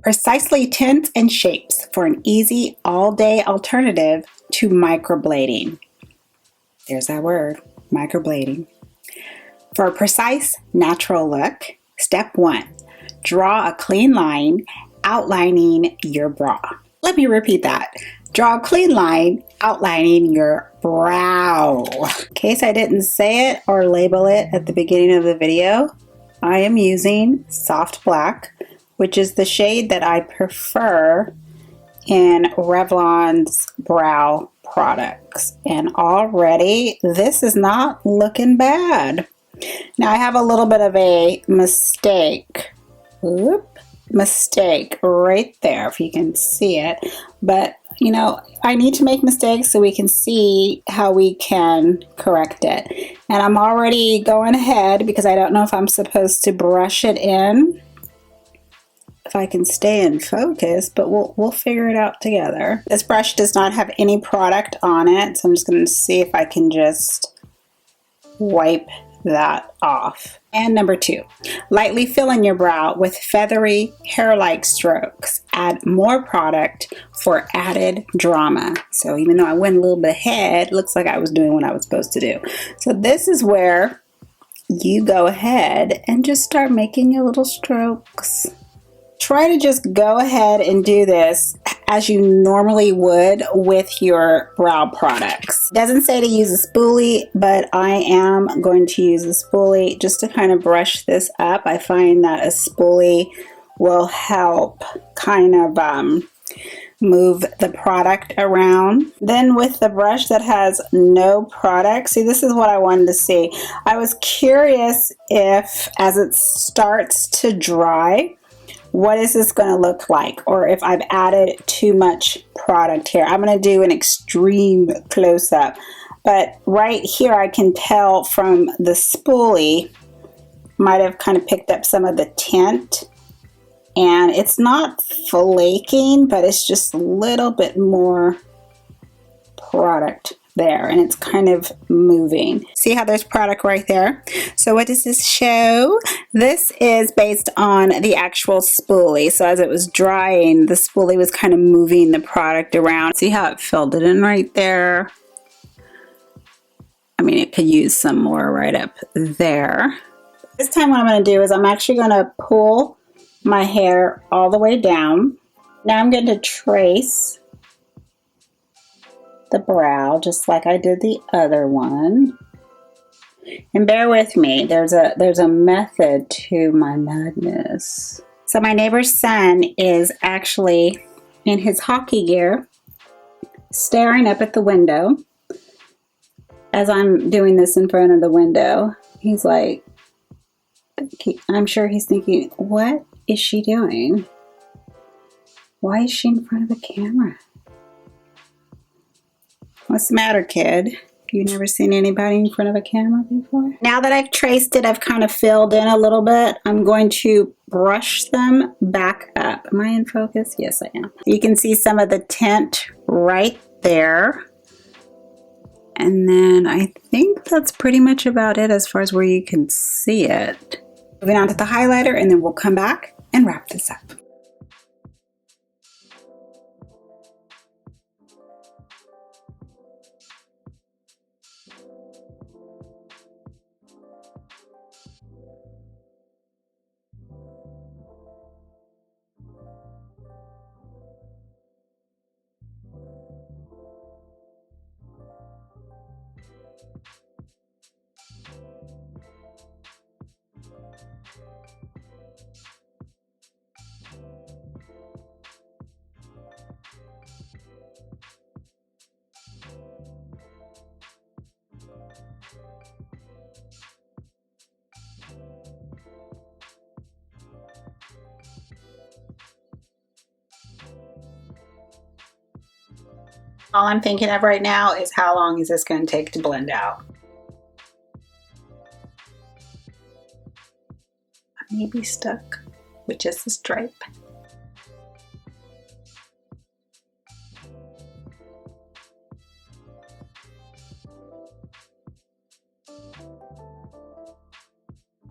Precisely tints and shapes for an easy all-day alternative to microblading. There's that word, microblading. For a precise, natural look, step 1, draw a clean line outlining your brow. Let me repeat that. Draw a clean line outlining your brow. In case I didn't say it or label it at the beginning of the video, I am using Soft Black, which is the shade that I prefer in Revlon's brow products. And already this is not looking bad. Now I have a little bit of a mistake. Mistake right there, if you can see it. But you know, I need to make mistakes so we can see how we can correct it. And I'm already going ahead because I don't know if I'm supposed to brush it in, if I can stay in focus, but we'll figure it out together. This brush does not have any product on it, so I'm just going to see if I can just wipe that off. And number 2, lightly fill in your brow with feathery hair-like strokes. Add more product for added drama. So even though I went a little bit ahead, looks like I was doing what I was supposed to do. So this is where you go ahead and just start making your little strokes. Try to just go ahead and do this as you normally would with your brow products. It doesn't say to use a spoolie, but I am going to use a spoolie just to kind of brush this up. I find that a spoolie will help kind of move the product around. Then with the brush that has no product, see, this is what I wanted to see. I was curious if as it starts to dry, what is this going to look like, or if I've added too much product here. I'm going to do an extreme close-up, but right here I can tell from the spoolie might have kind of picked up some of the tint, and it's not flaking, but it's just a little bit more product there, and it's kind of moving. See how there's product right there? So what does this show? This is based on the actual spoolie. So as it was drying, the spoolie was kind of moving the product around. See how it filled it in right there? I mean, it could use some more right up there. This time what I'm going to do is I'm actually going to pull my hair all the way down. Now I'm going to trace the brow just like I did the other one. And bear with me, there's a method to my madness. So my neighbor's son is actually in his hockey gear staring up at the window as I'm doing this in front of the window. He's like, I'm sure he's thinking, what is she doing? Why is she in front of the camera? What's the matter, kid? You never seen anybody in front of a camera before? Now that I've traced it, I've kind of filled in a little bit. I'm going to brush them back up. Am I in focus? Yes, I am. You can see some of the tint right there. And then I think that's pretty much about it as far as where you can see it. Moving on to the highlighter, and then we'll come back and wrap this up. All I'm thinking of right now is how long is this going to take to blend out? I may be stuck with just a stripe.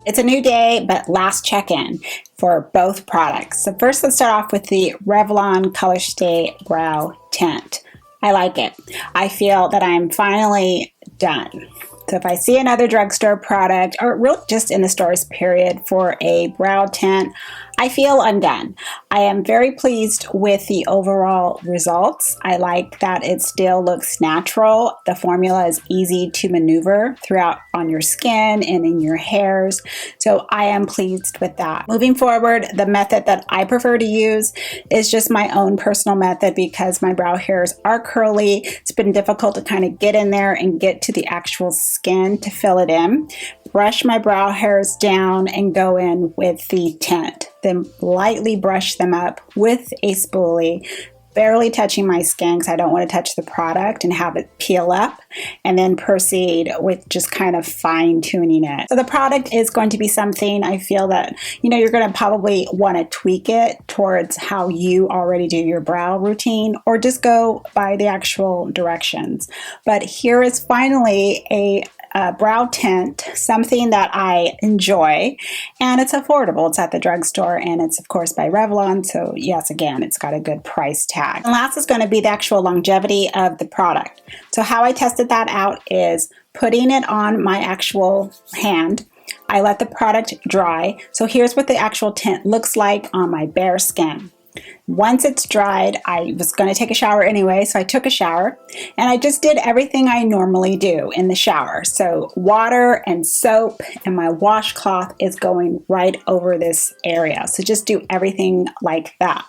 It's a new day, but last check-in for both products. So first, let's start off with the Revlon Colorstay Brow Tint. I like it. I feel that I'm finally done. So if I see another drugstore product, or really just in the stores period, for a brow tint, I feel I'm done. I am very pleased with the overall results. I like that it still looks natural. The formula is easy to maneuver throughout on your skin and in your hairs. So I am pleased with that. Moving forward, the method that I prefer to use is just my own personal method because my brow hairs are curly. It's been difficult to kind of get in there and get to the actual skin to fill it in. Brush my brow hairs down and go in with the tint. Then lightly brush them up with a spoolie, barely touching my skin because I don't want to touch the product and have it peel up, and then proceed with just kind of fine tuning it. So the product is going to be something I feel that, you're going to probably want to tweak it towards how you already do your brow routine, or just go by the actual directions. But here is finally a brow tint, something that I enjoy, and it's affordable. It's at the drugstore, and it's of course by Revlon, so yes, again, it's got a good price tag. And last is going to be the actual longevity of the product. So how I tested that out is putting it on my actual hand. I let the product dry. So here's what the actual tint looks like on my bare skin. Once it's dried, I was going to take a shower anyway, so I took a shower, and I just did everything I normally do in the shower. So water and soap, and my washcloth is going right over this area. So just do everything like that.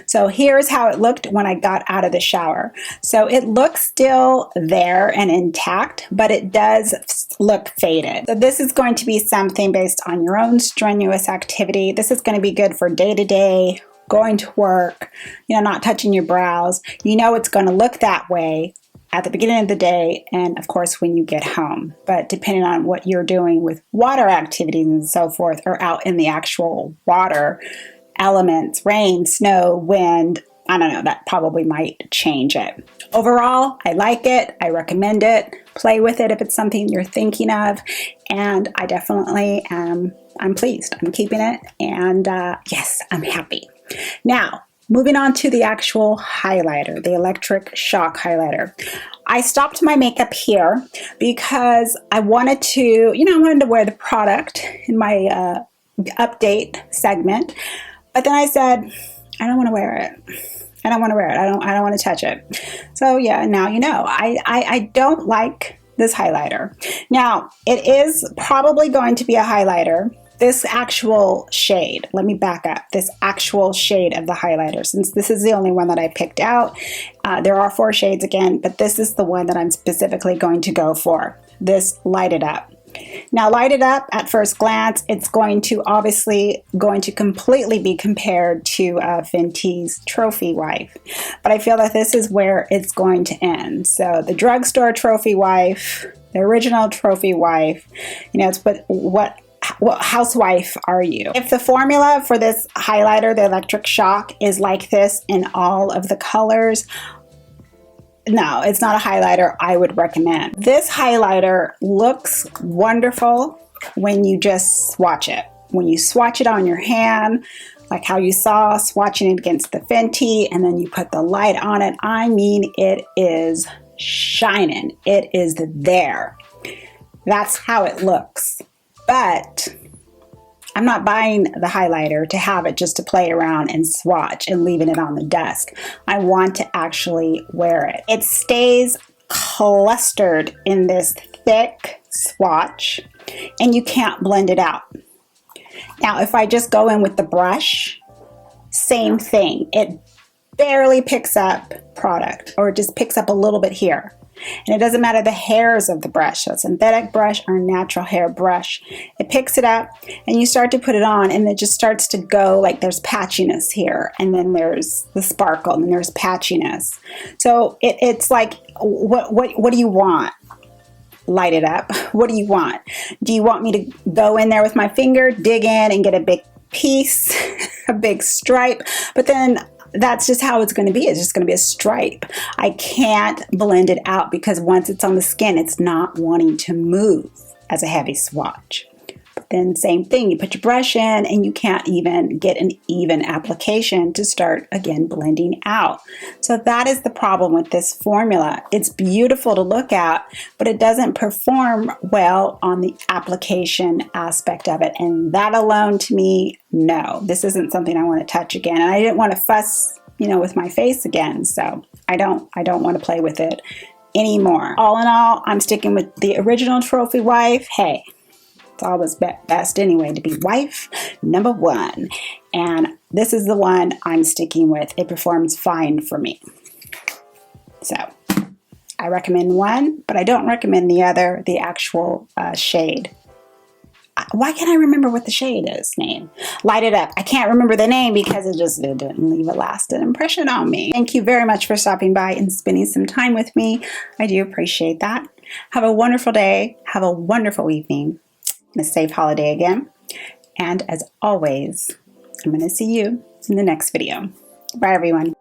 So here's how it looked when I got out of the shower. So it looks still there and intact, but it does look faded. So this is going to be something based on your own strenuous activity. This is going to be good for day-to-day, going to work, not touching your brows. It's going to look that way at the beginning of the day and of course when you get home. But depending on what you're doing with water activities and so forth, or out in the actual water elements, rain, snow, wind, I don't know, that probably might change it. Overall, I like it. I recommend it. Play with it if it's something you're thinking of. And I definitely I'm pleased. I'm keeping it. And yes, I'm happy. Now, moving on to the actual highlighter, the Electric Shock Highlighter. I stopped my makeup here because I wanted to, I wanted to wear the product in my update segment. But then I said, I don't want to wear it. I don't want to wear it. I don't want to touch it. So yeah, now I don't like this highlighter. Now, it is probably going to be a highlighter. This actual shade, let me back up, this actual shade of the highlighter, since this is the only one that I picked out. There are 4 shades again, but this is the one that I'm specifically going to go for, this Light It Up. Now, Light It Up, at first glance, it's going to completely be compared to Fenty's Trophy Wife. But I feel that this is where it's going to end. So the drugstore Trophy Wife, the original Trophy Wife, it's what housewife are you? If the formula for this highlighter, the Electric Shock, is like this in all of the colors, no, it's not a highlighter I would recommend. This highlighter looks wonderful when you just swatch it. When you swatch it on your hand, like how you saw swatching it against the Fenty, and then you put the light on it. I mean, it is shining. It is there. That's how it looks. But I'm not buying the highlighter to have it just to play around and swatch and leaving it on the desk. I want to actually wear it. It stays clustered in this thick swatch, and you can't blend it out. Now, if I just go in with the brush, same thing. It barely picks up product, or it just picks up a little bit here. And it doesn't matter the hairs of the brush, so a synthetic brush or a natural hair brush. It picks it up, and you start to put it on, and it just starts to go like there's patchiness here, and then there's the sparkle, and then there's patchiness. So it's like, what do you want? Light it up. What do you want? Do you want me to go in there with my finger, dig in, and get a big piece, a big stripe? But then that's just how it's going to be. It's just going to be a stripe. I can't blend it out because once it's on the skin, it's not wanting to move as a heavy swatch. but then same thing, you put your brush in and you can't even get an even application to start again blending out. So that is the problem with this formula. It's beautiful to look at, but it doesn't perform well on the application aspect of it. And that alone, to me, no, this isn't something I want to touch again. And I didn't want to fuss, you know, with my face again. So I don't want to play with it anymore. All in all, I'm sticking with the original Trophy Wife. Hey, it's always best anyway to be wife number one. And this is the one I'm sticking with. It performs fine for me. So I recommend one, but I don't recommend the other, the actual shade. Why can't I remember what the shade is name? Light It Up. I can't remember the name because it didn't leave a lasting impression on me. Thank you very much for stopping by and spending some time with me. I do appreciate that. Have a wonderful day. Have a wonderful evening. And a safe holiday again. And as always, I'm going to see you in the next video. Bye, everyone.